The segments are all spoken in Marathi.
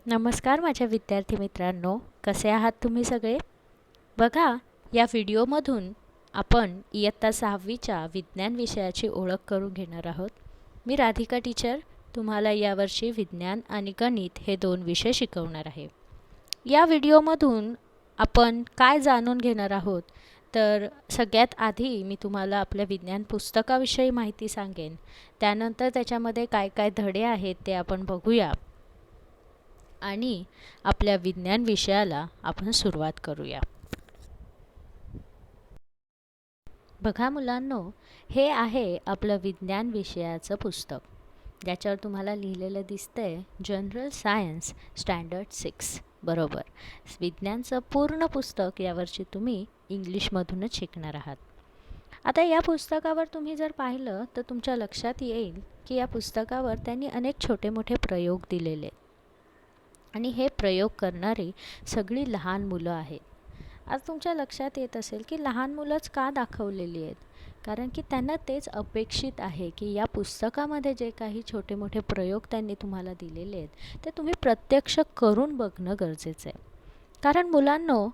नमस्कार माझ्या विद्यार्थी मित्रांनो, कसे आहात तुम्ही सगळे? बघा, या व्हिडिओमधून आपण इयत्ता 6वीच्या विज्ञान विषयाची ओळख करून घेणार आहोत. मी राधिका टीचर तुम्हाला यावर्षी विज्ञान आणि गणित हे 2 विषय शिकवणार आहे. या व्हिडिओमधून आपण काय जाणून घेणार आहोत, तर सगळ्यात आधी मी तुम्हाला आपल्या विज्ञान पुस्तकाविषयी माहिती सांगेन. त्यानंतर त्याच्यामध्ये काय काय धडे आहेत ते आपण बघूया आणि आपल्या विज्ञान विषयाला आपण सुरुवात करूया. बघा मुलांनो, हे आहे आपलं विज्ञान विषयाचं पुस्तक, ज्याच्यावर तुम्हाला लिहिलेलं दिसतंय जनरल सायन्स स्टँडर्ड 6. बरोबर, विज्ञानचं पूर्ण पुस्तक यावर्षी तुम्ही इंग्लिशमधूनच शिकणार आहात. आता या पुस्तकावर तुम्ही जर पाहिलं तर तुमच्या लक्षात येईल की या पुस्तकावर त्यांनी अनेक छोटे मोठे प्रयोग दिलेले आहेत आणि हे प्रयोग करणारी सगळी लहान मुलं आहेत. आज तुमच्या लक्षात येत असेल की लहान मुलंच का दाखवलेली आहेत, कारण की त्यांना तेच अपेक्षित आहे की या पुस्तकामध्ये जे काही छोटे मोठे प्रयोग त्यांनी तुम्हाला दिलेले आहेत ते तुम्ही प्रत्यक्ष करून बघणं गरजेचं आहे. कारण मुलांनो,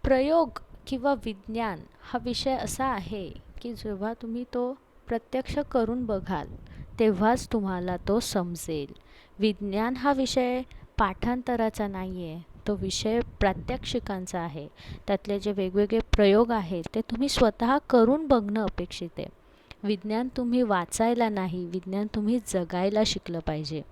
प्रयोग किंवा विज्ञान हा विषय असा आहे की जेव्हा तुम्ही तो प्रत्यक्ष करून बघाल तेव्हाच तुम्हाला तो समजेल. विज्ञान हा विषय पाठांतराचा नाही आहे, तो विषय प्रात्यक्षिकांचा आहे. त्यातले जे वेगवेगळे प्रयोग आहेत ते तुम्ही स्वतः करून बघणं अपेक्षित आहे. विज्ञान तुम्ही वाचायला नाही, विज्ञान तुम्ही जगायला शिकलं पाहिजे.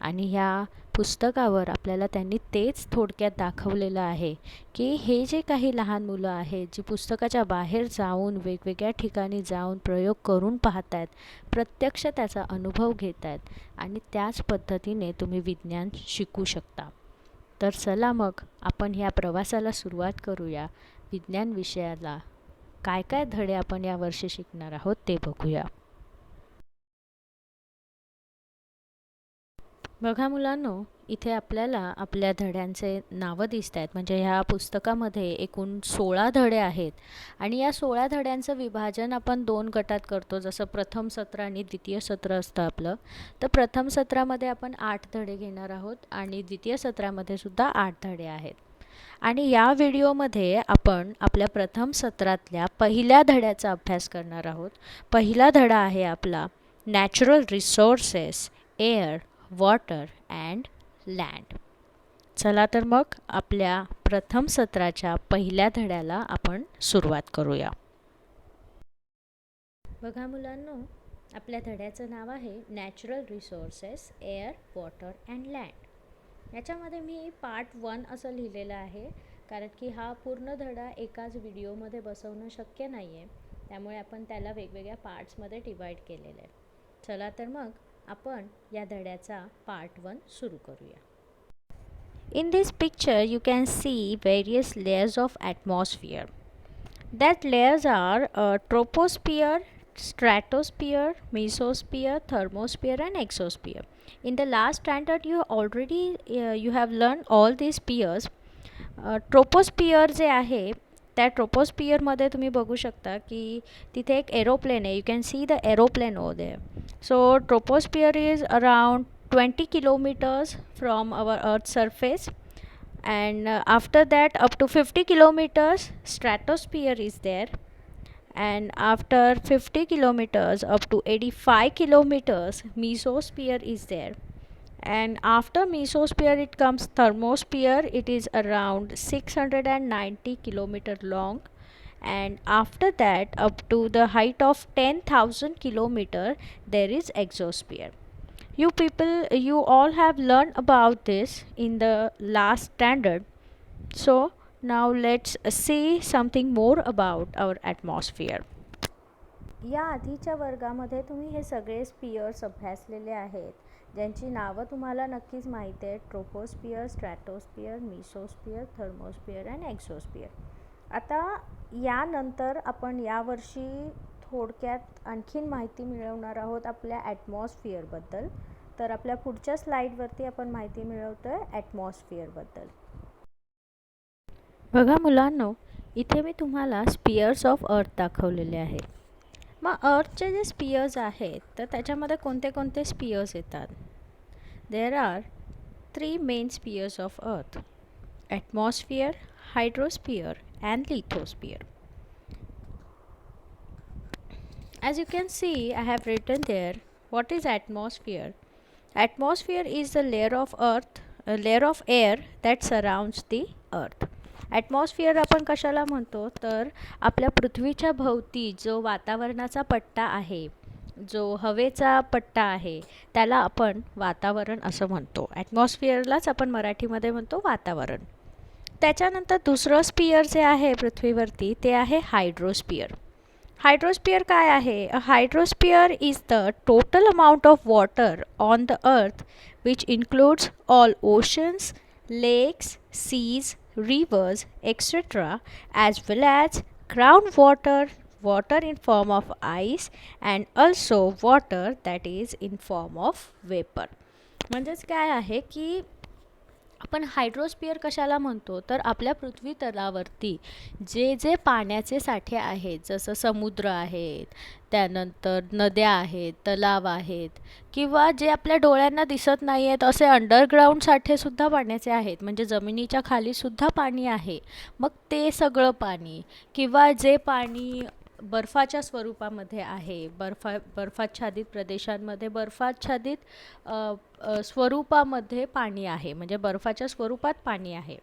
आणि ह्या पुस्तकावर आपल्याला त्यांनी तेच थोडक्यात दाखवलेलं आहे की हे जे काही लहान मुलं आहेत जी पुस्तकाच्या बाहेर जाऊन वेगवेगळ्या ठिकाणी जाऊन प्रयोग करून पाहत आहेत, प्रत्यक्ष त्याचा अनुभव घेत आहेत आणि त्याच पद्धतीने तुम्ही विज्ञान शिकू शकता. तर चला मग आपण ह्या प्रवासाला सुरुवात करूया. विज्ञान विषयाला काय काय धडे आपण यावर्षी शिकणार आहोत ते बघूया. बघा मुलांनो, इथे आपल्याला आपल्या धड्यांचे नावं दिसत आहेत. म्हणजे ह्या पुस्तकामध्ये एकूण 16 धडे आहेत आणि या 16 धड्यांचं विभाजन आपण 2 गटात करतो. जसं प्रथम सत्र आणि द्वितीय सत्र असतं आपलं. तर प्रथम सत्रामध्ये आपण 8 धडे घेणार आहोत आणि द्वितीय सत्रामध्ये सुद्धा 8 धडे आहेत. आणि या व्हिडिओमध्ये आपण आपल्या प्रथम सत्रातल्या पहिल्या धड्याचा अभ्यास करणार आहोत. पहिला धडा आहे आपला natural resources, air, water and land. चला तर मग आपल्या प्रथम सत्राच्या पहिल्या धड्याला आपण सुरुवात करूया. बघा मुलांनो, आपल्या धड्याचं नाव आहे natural resources, air, water and land. याच्यामध्ये मी पार्ट 1 असं लिहिलेलं आहे, कारण की हा पूर्ण धडा एकाच व्हिडिओमध्ये बसवणं शक्य नाही आहे. त्यामुळे आपण त्याला वेगवेगळ्या पार्ट्समध्ये डिवाईड केलेलं आहे. चला तर मग आपण या धड्याचा पार्ट 1 सुरू करूया. In this picture you can see various layers of atmosphere. That layers are troposphere, stratosphere, mesosphere, thermosphere and exosphere. In the last standard you already you have learned all these spheres. Troposphere जे आहे त्या ट्रोपोस्पियरमध्ये तुम्ही बघू शकता की तिथे एक एरोप्लेन आहे. You can see the aeroplane over there. So troposphere is around 20 kilometers from our earth's surface, and after that up to 50 kilometers stratosphere is there, and after 50 kilometers up to 85 kilometers mesosphere is there, and after mesosphere it comes thermosphere. It is around 690 kilometer long, and after that up to the height of 10,000 kilometer there is exosphere. You people, you all have learned about this in the last standard. So now let's see something more about our atmosphere. या आधीच्या वर्गामध्ये तुम्ही हे सगळे स्पियर्स अभ्यासलेले आहेत, ज्यांची नावं तुम्हाला नक्कीच माहीत आहेत. Troposphere, stratosphere, mesosphere, thermosphere and exosphere. आता यानंतर आपण यावर्षी थोडक्यात आणखीन माहिती मिळवणार आहोत आपल्या ॲटमॉस्फिअरबद्दल. तर आपल्या पुढच्या स्लाईडवरती आपण माहिती मिळवतो आहे ॲटमॉस्फिअरबद्दल. बघा मुलांनो, इथे मी तुम्हाला स्पियर्स ऑफ अर्थ दाखवलेले आहेत. मग अर्थचे जे स्पियर्स आहेत तर त्याच्यामध्ये कोणते कोणते स्पियर्स येतात? There are three main spheres of Earth: atmosphere, hydrosphere, and lithosphere. As you can see, I have written there what is atmosphere. Atmosphere is the layer of earth, a layer of air that surrounds the earth. Atmosphere आपण कशाला म्हणतो तर आपल्या पृथ्वीच्या भोवती जो वातावरणाचा पट्टा आहे, जो हवेचा पट्टा आहे, त्याला आपण वातावरण असं म्हणतो. ॲटमॉस्फिअरलाच आपण मराठीमध्ये म्हणतो वातावरण. त्याच्यानंतर दुसरं स्पियर जे आहे पृथ्वीवरती ते आहे हायड्रोस्पियर. हायड्रोस्पियर काय आहे? A hydrosphere is the total amount of water on the earth which includes all oceans, lakes, seas, rivers, etc., as well as groundwater, water in form of ice, and also water that is in form of vapor. म्हणजेच काय आहे की आपण हायड्रोस्पियर कशाला म्हणतो तर आपल्या पृथ्वी तलावरती जे जे पाण्याचे साठे आहेत, जसं समुद्र आहेत, त्यानंतर नद्या आहेत, तलाव आहेत, किंवा जे आपल्या डोळ्यांना दिसत नाही आहेत असे अंडरग्राऊंड साठेसुद्धा पाण्याचे आहेत, म्हणजे जमिनीच्या खालीसुद्धा पाणी आहे. मग ते सगळं पाणी, किंवा जे पाणी बर्फाच्या स्वरूपामध्ये आहे, बर्फाच्छादित प्रदेशांमध्ये बर्फाच्छादित स्वरूपामध्ये पाणी आहे, म्हणजे बर्फाच्या स्वरूपात पाणी आहे,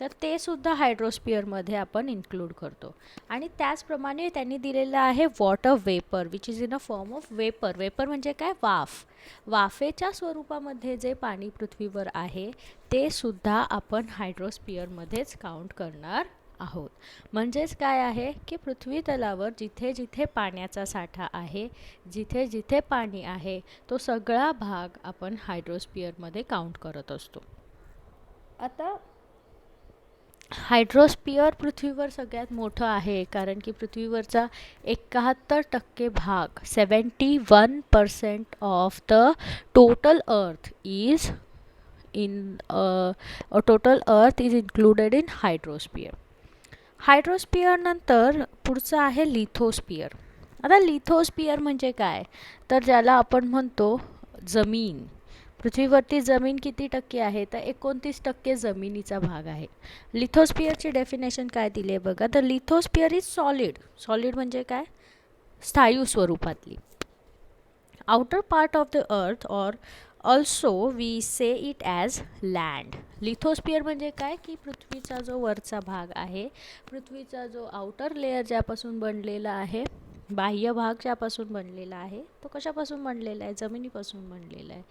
तर ते सुद्धा हायड्रोस्पियरमध्ये आपण इन्क्लूड करतो. आणि त्याचप्रमाणे त्यांनी दिलेलं आहे water vapour which is in a form of vapour. Vapour म्हणजे काय? वाफ. वाफेच्या स्वरूपामध्ये जे पाणी पृथ्वीवर आहे ते सुद्धा आपण हायड्रोस्पियरमध्येच काउंट करणार आहोत. म्हणजेच काय आहे की पृथ्वी तलावर जिथे जिथे पाण्याचा साठा आहे, जिथे जिथे पाणी आहे, तो सगळा भाग आपण हायड्रोस्पियरमध्ये काउंट करत असतो. आता हायड्रोस्पियर पृथ्वीवर सगळ्यात मोठं आहे, कारण की पृथ्वीवरचा 71% भाग 71% of the total earth is included in hydrosphere. Hydrosphere नंतर पुढचं आहे लिथोस्पियर. आता लिथोस्पियर म्हणजे काय तर ज्याला आपण म्हणतो जमीन. पृथ्वीवरती जमीन किती टक्के आहे तर 29% जमिनीचा भाग आहे. लिथोस्पियरची डेफिनेशन काय दिली आहे बघा. तर लिथोस्पियर इज सॉलिड. सॉलिड म्हणजे काय? स्थायू स्वरूपातली. Outer part of the earth और also we say it as land. Lithosphere म्हणजे काय की पृथ्वीचा जो वरचा भाग आहे, पृथ्वीचा जो आउटर लेयर ज्यापासून बनलेला आहे, बाह्य भाग ज्यापासून बनलेला आहे, तो कशापासून बनलेला आहे? जमिनीपासून बनलेला आहे.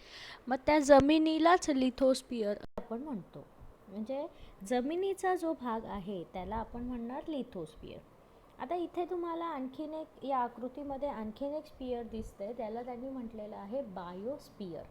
मग त्या जमिनीलाच लिथोस्पियर आपण म्हणतो. म्हणजे जमिनीचा जो भाग आहे त्याला आपण म्हणणार लिथोस्पियर. आता इथे तुम्हाला आणखीन एक या आकृतीमध्ये आणखीन एक स्पियर दिसतंय, त्याला त्यांनी म्हटलेलं आहे बायोस्पियर.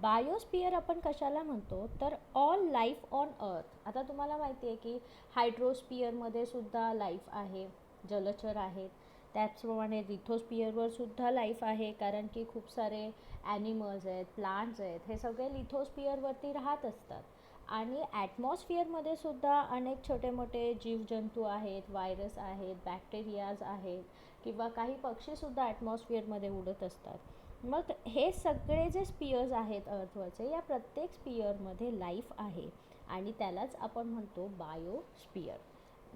बायोस्पियर आपण कशाला म्हणतो तर ऑल लाईफ ऑन अर्थ. आता तुम्हाला माहिती आहे की हायड्रोस्पियरमध्ये सुद्धा लाईफ आहे, जलचर आहेत. त्याचप्रमाणे लिथोस्पियरवर सुद्धा लाईफ आहे, कारण की खूप सारे ॲनिमल्स आहेत, प्लांट्स आहेत, हे सगळे लिथोस्पियरवरती राहत असतात. आणि ॲटमॉस्फिअरमध्ये सुद्धा अनेक छोटे मोठे जीवजंतू आहेत, व्हायरस आहेत, बॅक्टेरियाज आहेत, किंवा काही पक्षीसुद्धा ॲटमॉस्फिअरमध्ये उडत असतात. मग हे सगळे जे स्पियर्स आहेत अर्थवरचे, या प्रत्येक स्पियरमध्ये लाईफ आहे आणि त्यालाच आपण म्हणतो biosphere.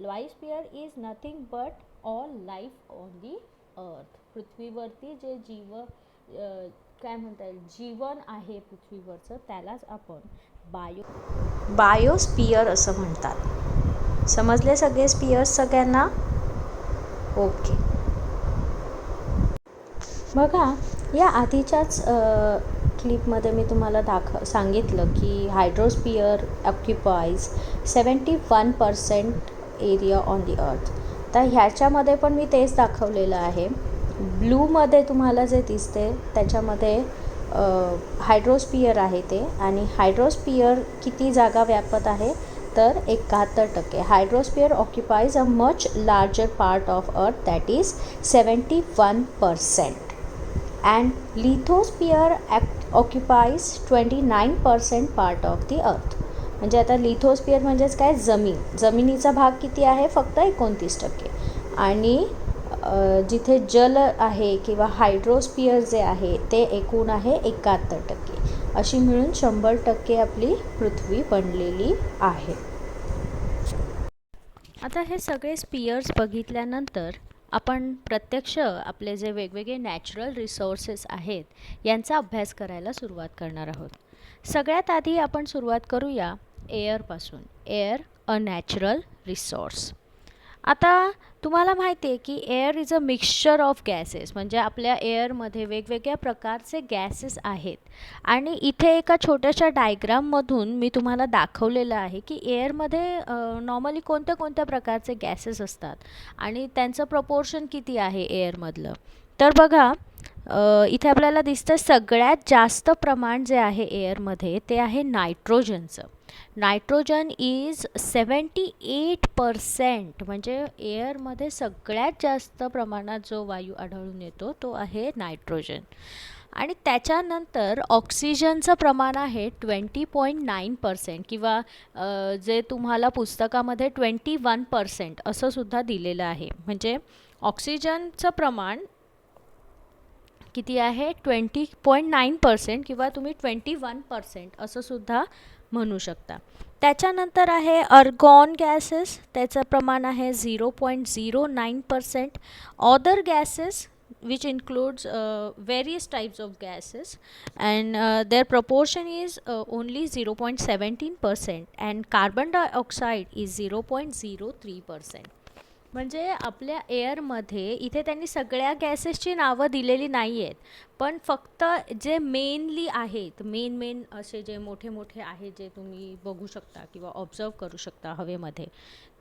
Biosphere is nothing but all life on the अर्थ. पृथ्वीवरती जे काय म्हणता येईल जीवन आहे पृथ्वीवरचं, त्यालाच आपण बायोस्पियर असं म्हणतात. समजले सगळे स्पियर्स सगळ्यांना? ओके. बघा, या आधीच्याच क्लिपमध्ये मी तुम्हाला सांगितलं की hydrosphere occupies 71% area on the अर्थ. तर ह्याच्यामध्ये पण मी तेच दाखवलेलं आहे. ब्लूमध्ये तुम्हाला जे दिसते त्याच्यामध्ये हायड्रोस्पियर आहे ते. आणि हायड्रोस्पियर किती जागा व्यापत आहे तर 71%. Hydrosphere occupies a much larger part of earth, that is 71%. and lithosphere occupies 29% part of the अर्थ. म्हणजे आता लिथोस्पियर म्हणजेच काय? जमिनीचा भाग किती आहे? फक्त 29%. आणि जिथे जल आहे किंवा हायड्रोस्पियर जे आहे ते एकूण आहे 71%. अशी मिळून 100% आपली पृथ्वी बनलेली आहे. आता हे सगळे स्पियर्स बघितल्यानंतर आपण प्रत्यक्ष आपले जे वेगवेगळे नॅचरल रिसोर्सेस आहेत यांचा अभ्यास करायला सुरुवात करणार आहोत. सगळ्यात आधी आपण सुरुवात करूया एअरपासून. Air a natural resource. आता तुम्हाला माहिती आहे की air is a mixture of gases, म्हणजे आपल्या एअरमध्ये वेगवेगळ्या प्रकारचे गॅसेस आहेत. आणि इथे एका छोट्याशा डायग्राममधून मी तुम्हाला दाखवलेलं आहे की एअरमध्ये नॉर्मली कोणत्या कोणत्या प्रकारचे गॅसेस असतात आणि त्यांचं प्रपोर्शन किती आहे एअरमधलं. तर बघा, इथे आपल्याला दिसतं सगळ्यात जास्त प्रमाण जे आहे एअरमध्ये ते आहे नायट्रोजनचं. नायट्रोजन इज 78%, म्हणजे एअरमध्ये सगळ्यात जास्त प्रमाणात जो वायू आढळून येतो तो आहे नायट्रोजन. आणि त्याच्यानंतर ऑक्सिजनचं प्रमाण आहे 20.9%, किंवा जे तुम्हाला पुस्तकामध्ये 21% असं सुद्धा दिलेलं आहे. म्हणजे ऑक्सिजनचं प्रमाण किती आहे 20.9%, किंवा तुम्ही 21% असं सुद्धा म्हणू शकता. त्याच्यानंतर आहे अर्गॉन गॅसेस, त्याचं प्रमाण आहे 0.09%. Other gases which includes various types of gases, and their proportion is only 0.17%, and carbon dioxide is 0.03%. म्हणजे आपल्या एअरमध्ये इथे त्यांनी सगळ्या गॅसेसची नावं दिलेली नाही आहेत, पण फक्त जे मेनली आहेत, मेन असे जे मोठे मोठे आहेत जे तुम्ही बघू शकता किंवा ऑब्झर्व करू शकता हवेमध्ये,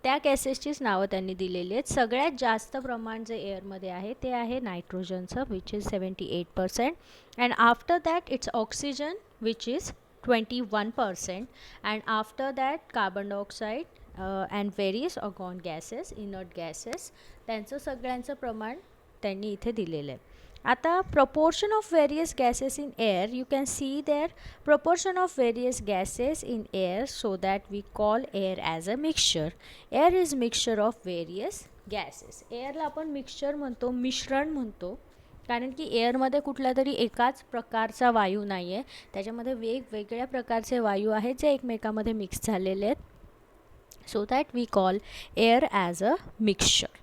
त्या गॅसेसचीच नावं त्यांनी दिलेली आहेत. सगळ्यात जास्त प्रमाण जे एअरमध्ये आहे ते आहे नायट्रोजनचं, which is 78%, and after that it's oxygen which is 21%, and after that carbon dioxide and various argon gases, inert gases, त्यांचं सगळ्यांचं प्रमाण त्यांनी इथे दिलेलं आहे. आता proportion of various gases in air, you can see there proportion of various gases in air, so that we call air as a mixture. Air is mixture of various gases. एअरला आपण मिक्सचर म्हणतो, मिश्रण म्हणतो, कारण की एअरमध्ये कुठला तरी एकाच प्रकारचा वायू नाही आहे, त्याच्यामध्ये वेगवेगळ्या प्रकारचे वायू आहेत जे एकमेकांमध्ये मिक्स झालेले आहेत. So that we call air as a mixture.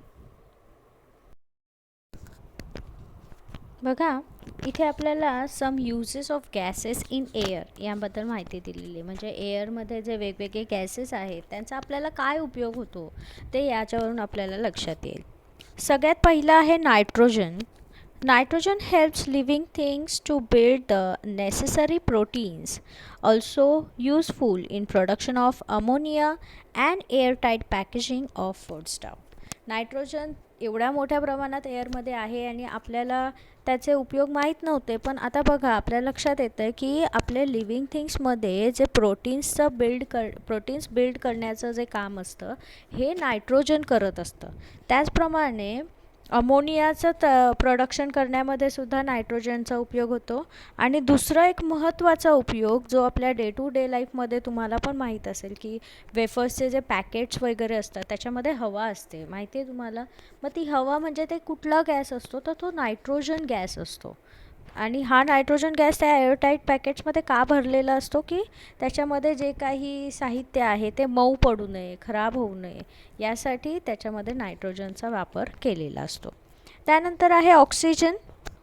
बघा, इथे आपल्याला some uses of gases in air याबद्दल माहिती दिलेली आहे. म्हणजे एअरमध्ये जे वेगवेगळे गॅसेस आहेत त्यांचा आपल्याला काय उपयोग होतो ते याच्यावरून आपल्याला लक्षात येईल. सगळ्यात पहिलं आहे nitrogen. Nitrogen helps living things to build the necessary proteins, also useful in production of ammonia and airtight packaging of foodstuff. Nitrogen एवढ्या मोठ्या प्रमाणात एअरमध्ये आहे आणि आपल्याला त्याचे उपयोग माहीत नव्हते, पण आता बघा आपल्या लक्षात येतं की आपल्या लिव्हिंग थिंग्समध्ये जे प्रोटीन्स बिल्ड करण्याचं जे काम असतं हे नायट्रोजन करत असतं. त्याचप्रमाणे अमोनियाचं प्रोडक्शन करण्यामध्ये सुद्धा नायट्रोजनचा उपयोग होतो. आणि दुसरा एक महत्त्वाचा उपयोग जो आपल्या डे टू डे लाईफमध्ये तुम्हाला पण माहीत असेल की वेफर्सचे जे पॅकेट्स वगैरे असतात त्याच्यामध्ये हवा असते, माहिती आहे तुम्हाला. मग ती हवा म्हणजे ते कुठला गॅस असतो तर तो नायट्रोजन गॅस असतो. आणि हा नायट्रोजन गॅस त्या एअरटाईट पॅकेट्समध्ये का भरलेला असतो की त्याच्यामध्ये जे काही साहित्य आहे ते मऊ पडू नये, खराब होऊ नये, यासाठी त्याच्यामध्ये नायट्रोजनचा वापर केलेला असतो. त्यानंतर आहे oxygen.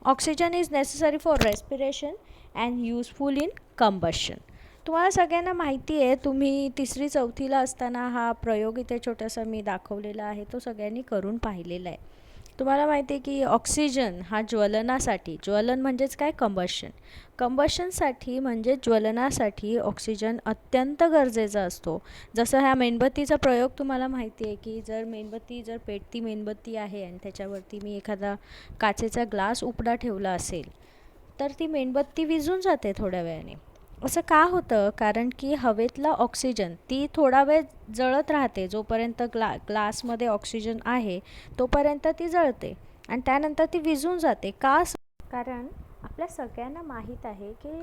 Oxygen is necessary for respiration and useful in combustion. तुम्हाला सगळ्यांना माहिती आहे, तुम्ही 3री-4थीला असताना हा प्रयोग इथे छोटासा मी दाखवलेला आहे, तो सगळ्यांनी करून पाहिलेला आहे. तुम्हाला माहिती आहे की ऑक्सिजन हा ज्वलनासाठी, ज्वलन म्हणजेच काय, कंबशनसाठी म्हणजे ज्वलनासाठी ऑक्सिजन अत्यंत गरजेचा असतो. जसं ह्या मेणबत्तीचा प्रयोग तुम्हाला माहिती आहे की जर पेटती मेणबत्ती आहे आणि त्याच्यावरती मी एखादा काचेचा ग्लास उपडा ठेवला असेल तर ती मेणबत्ती विझून जाते थोड्या वेळाने. असं का होतं, कारण की हवेतला ऑक्सिजन ती थोडा वेळ जळत राहते, जोपर्यंत ग्लासमध्ये ऑक्सिजन आहे तोपर्यंत ती जळते आणि त्यानंतर ती विझून जाते. का? कारण आपल्या सगळ्यांना माहीत आहे की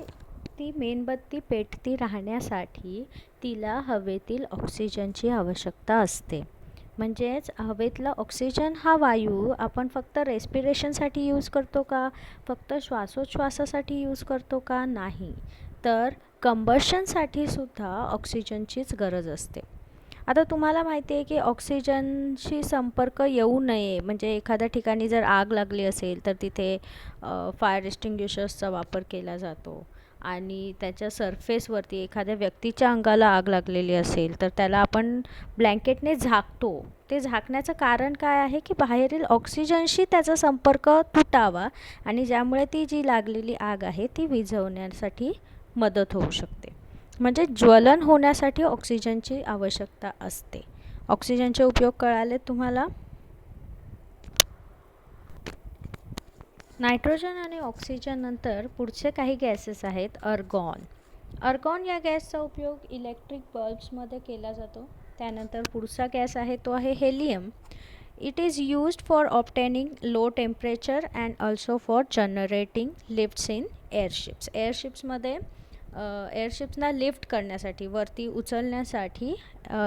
ती मेणबत्ती पेटती राहण्यासाठी तिला हवेतील ऑक्सिजनची आवश्यकता असते. म्हणजेच हवेतला ऑक्सिजन हा वायू आपण फक्त रेस्पिरेशनसाठी यूज करतो का, फक्त श्वासोच्छ्वासासाठी यूज करतो का, नाही, तर कंबशनसाठी सुद्धा ऑक्सिजनचीच गरज असते. आता तुम्हाला माहिती आहे की ऑक्सिजनशी संपर्क येऊ नये, म्हणजे एखाद्या ठिकाणी जर आग लागली असेल तर तिथे फायर एक्स्टिंग्विशर्सचा वापर केला जातो. आणि त्याच्या सरफेसवरती एखाद्या व्यक्तीच्या अंगाला आग लागलेली असेल तर त्याला आपण ब्लँकेटने झाकतो. ते झाकण्याचं कारण काय आहे की बाहेरील ऑक्सिजनशी त्याचा संपर्क तुटावा आणि ज्यामुळे ती जी लागलेली आग आहे ती विझवण्यासाठी मदत होऊ शकते. म्हणजे ज्वलन होण्यासाठी ऑक्सिजनची आवश्यकता असते. ऑक्सिजनचे उपयोग कळाले तुम्हाला? नायट्रोजन आणि ऑक्सिजन नंतर पुढचे काही गॅसेस आहेत अर्गॉन. अर्गॉन या गॅसचा उपयोग इलेक्ट्रिक बल्ब्समध्ये केला जातो. त्यानंतर पुढचा गॅस आहे तो आहे helium. It is used for obtaining low temperature and also for generating lifts in airships. एअरशिप्समध्ये एअरशिप्सना लिफ्ट करण्यासाठी, वरती उचलण्यासाठी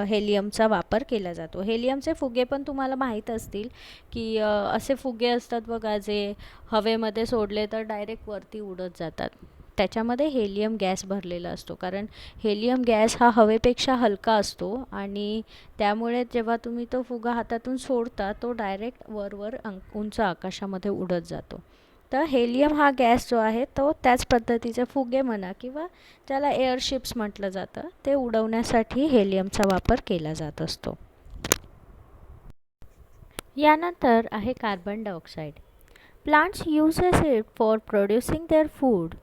हेलियमचा वापर केला जातो. हेलियमचे फुगे पण तुम्हाला माहीत असतील की असे फुगे असतात बघा, जे हवेमध्ये सोडले तर डायरेक्ट वरती उडत जातात. त्याच्यामध्ये हेलियम गॅस भरलेला असतो, कारण हेलियम गॅस हा हवेपेक्षा हलका असतो आणि त्यामुळे जेव्हा तुम्ही तो फुगा हातातून सोडता तो डायरेक्ट वरवर उंच आकाशामध्ये उडत जातो. तर हेलियम हा गॅस जो आहे तो त्याच पद्धतीचे फुगे म्हणा किंवा ज्याला एअरशिप्स म्हटलं जातं ते उडवण्यासाठी हेलियमचा वापर केला जात असतो. यानंतर आहे carbon dioxide. Plants uses it for producing their food.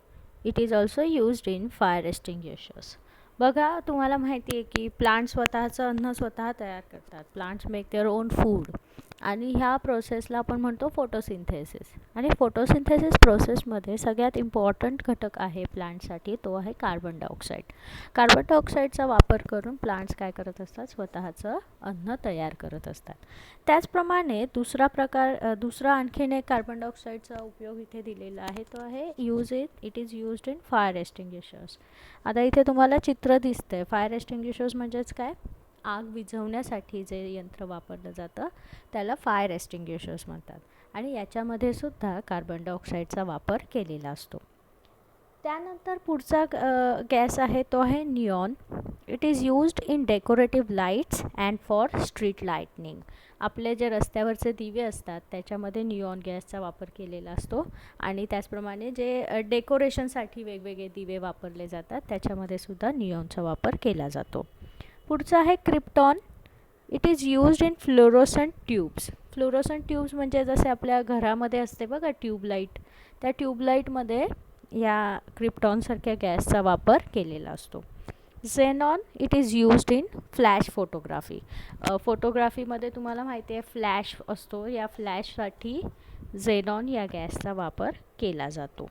It is also used in fire extinguishers. बघा, तुम्हाला माहिती आहे की प्लांट स्वतःचं अन्न स्वतः तयार करतात. Plants make their own food आणि ह्या प्रोसेसला आपण म्हणतो फोटोसिंथेसिस. आणि फोटोसिंथेसिस प्रोसेसमध्ये सगळ्यात इम्पॉर्टंट घटक आहे प्लांटसाठी, तो आहे कार्बन डायऑक्साईड. कार्बन डायऑक्साईडचा वापर करून प्लांट्स काय करत असतात, स्वतःचं अन्न तयार करत असतात. त्याचप्रमाणे दुसरा आणखीन एक कार्बन डायऑक्साईडचा उपयोग इथे दिलेला आहे, तो आहे it is used in fire extinguishers. आता इथे तुम्हाला चित्र दिसतंय. फायर एक्स्टिंग्विशर्स म्हणजेच काय, आग विझवण्यासाठी जे यंत्र वापरलं जातं त्याला फायर एक्स्टिंग्विशर्स म्हणतात आणि याच्यामध्ये सुद्धा कार्बन डायऑक्साईडचा वापर केलेला असतो. त्यानंतर पुढचा गॅस आहे तो आहे neon. It is used in decorative lights and for street lightning. आपले जे रस्त्यावरचे दिवे असतात त्याच्यामध्ये निऑन गॅसचा वापर केलेला असतो आणि त्याचप्रमाणे जे डेकोरेशनसाठी वेगवेगळे दिवे वापरले जातात त्याच्यामध्ये सुद्धा निऑनचा वापर केला जातो. पुढचं आहे krypton. It is used in fluorescent tubes. Fluorescent tubes म्हणजे जसे आपल्या घरामध्ये असते बघा ट्यूबलाईट, त्या ट्यूबलाईटमध्ये या क्रिप्टॉनसारख्या गॅसचा वापर केलेला असतो. Xenon. It is used in flash photography. फोटोग्राफीमध्ये तुम्हाला माहिती आहे फ्लॅश असतो, या फ्लॅशसाठी झेनॉन या गॅसचा वापर केला जातो.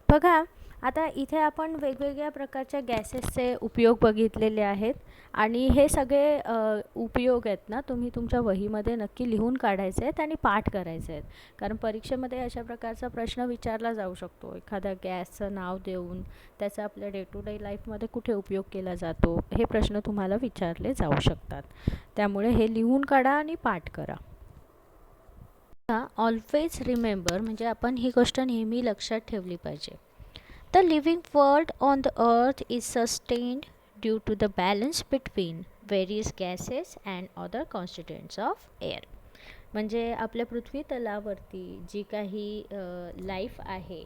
बघा, आता इथे आपण वेगवेगळ्या प्रकारच्या गॅसेसचे उपयोग बघितलेले आहेत आणि हे सगळे उपयोग आहेत ना, तुम्ही तुमच्या वहीमध्ये नक्की लिहून काढायचे आहेत आणि पाठ करायचे आहेत, कारण परीक्षेमध्ये अशा प्रकारचा प्रश्न विचारला जाऊ शकतो. एखाद्या गॅसचं नाव देऊन त्याचा आपल्या डे टू डे लाईफमध्ये कुठे उपयोग केला जातो हे प्रश्न तुम्हाला विचारले जाऊ शकतात. त्यामुळे हे लिहून काढा आणि पाठ करा. ऑलवेज रिमेंबर, म्हणजे आपण ही गोष्ट नेहमी लक्षात ठेवली पाहिजे. The living world on the earth is sustained due to the balance between various gases and other constituents of air. म्हणजे आपल्या पृथ्वी तलावरती जी काही लाईफ आहे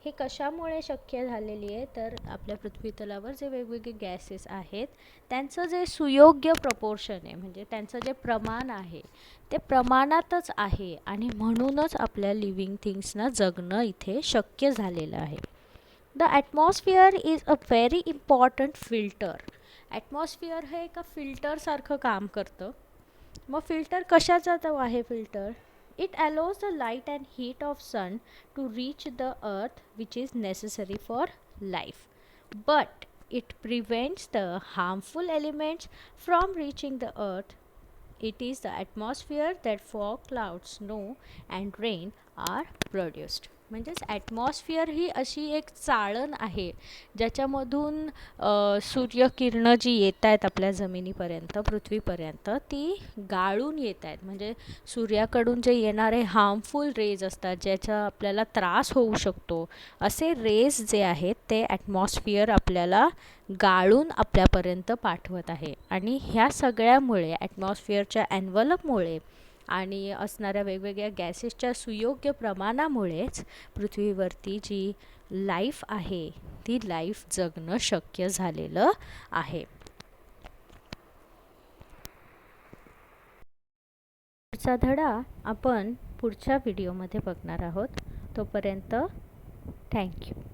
हे कशामुळे शक्य झालेली आहे, तर आपल्या पृथ्वी तलावर जे वेगवेगळे गॅसेस आहेत त्यांचं जे सुयोग्य प्रपोर्शन आहे, म्हणजे त्यांचं जे प्रमाण आहे ते प्रमाणातच आहे आणि म्हणूनच आपल्या लिव्हिंग थिंग्सना जगणं इथे शक्य झालेलं आहे. The atmosphere is a very important filter. Atmosphere हे एका फिल्टरसारखं काम करतं. मग फिल्टर कशाचा आहे filter? It allows the light and heat of sun to reach the earth which is necessary for life, but it prevents the harmful elements from reaching the earth. It is the atmosphere that fog, clouds, snow and rain are produced. म्हणजेच ॲटमॉस्फिअर ही अशी एक चाळण आहे ज्याच्यामधून सूर्यकिरणं जी येत आहेत आपल्या जमिनीपर्यंत, पृथ्वीपर्यंत, ती गाळून येत आहेत. म्हणजे सूर्याकडून जे येणारे हार्मफुल रेज असतात ज्याचा आपल्याला त्रास होऊ शकतो, असे रेज जे आहेत ते ॲटमॉस्फिअर आपल्याला गाळून आपल्यापर्यंत पाठवत आहे. आणि ह्या सगळ्यामुळे ॲटमॉस्फिअरच्या एन्व्हलपमुळे आणि असणाऱ्या वेगवेगळ्या गॅसेसच्या सुयोग्य प्रमाणामुळेच पृथ्वीवरती जी लाईफ आहे ती लाईफ जगणं शक्य झालेलं आहे. पुढचा धडा आपण पुढच्या व्हिडिओमध्ये बघणार आहोत. तोपर्यंत थँक्यू.